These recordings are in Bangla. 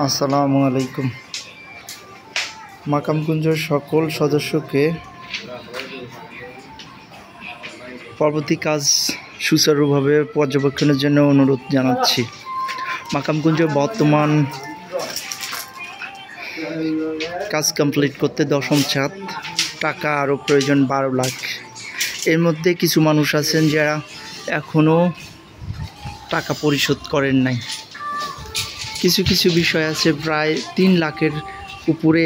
আসসালামু আলাইকুম। মাকামকুঞ্জের সকল সদস্যকে পরবর্তী কাজ সুচারুভাবে পর্যবেক্ষণের জন্য অনুরোধ জানাচ্ছি। মাকামকুঞ্জে বর্তমান কাজ কমপ্লিট করতে 10ম ছাদ, টাকা আরও প্রয়োজন 12 লাখ। এর মধ্যে কিছু মানুষ আছেন যারা এখনও টাকা পরিশোধ করেন নাই। কিছু কিছু বিষয় আছে প্রায় 3 লাখের উপরে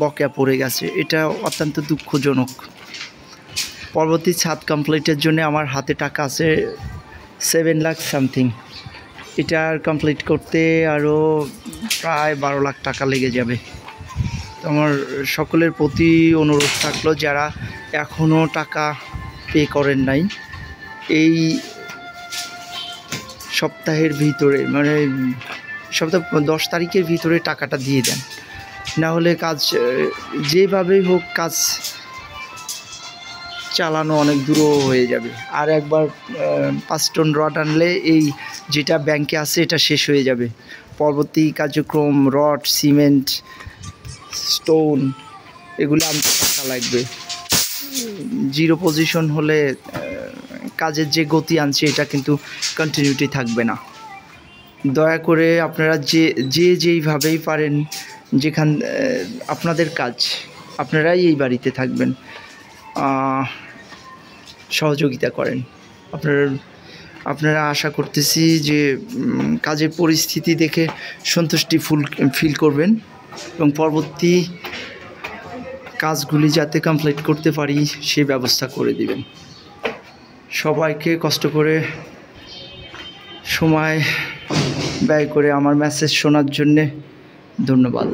বকেয়া পড়ে গেছে। এটা অত্যন্ত দুঃখজনক। পরবর্তী ছাদ কমপ্লিটের জন্য আমার হাতে টাকা আছে 7 লাখ সামথিং। এটা কমপ্লিট করতে আরও প্রায় 12 লাখ টাকা লেগে যাবে। তো আমার সকলের প্রতি অনুরোধ থাকলো, যারা এখনও টাকা পে করেন নাই, এই সপ্তাহের ভিতরে মানে সপ্তাহ 10 তারিখের ভিতরে টাকাটা দিয়ে দেন। না হলে কাজ যেভাবেই হোক কাজ চালানো অনেক দূরও হয়ে যাবে। আর একবার 5 টন রড আনলে এই যেটা ব্যাংকে আছে এটা শেষ হয়ে যাবে। পরবর্তী কার্যক্রম রড, সিমেন্ট, স্টোন এগুলো আনতে টাকা লাগবে। জিরো পজিশন হলে কাজের যে গতি আনছে এটা কিন্তু কন্টিনিউটি থাকবে না। দয়া করে আপনারা যেইভাবেই পারেন, যেখান আপনাদের কাজ আপনারাই এই বাড়িতে থাকবেন, সহযোগিতা করেন। আপনারা আশা করতেছি যে কাজের পরিস্থিতি দেখে সন্তুষ্টি ফিল করবেন এবং পরবর্তী কাজগুলি যাতে কমপ্লিট করতে পারি সেই ব্যবস্থা করে দিবেন। সবাইকে কষ্ট করে সময় ব্যয় করে আমার মেসেজ শোনার জন্যে ধন্যবাদ।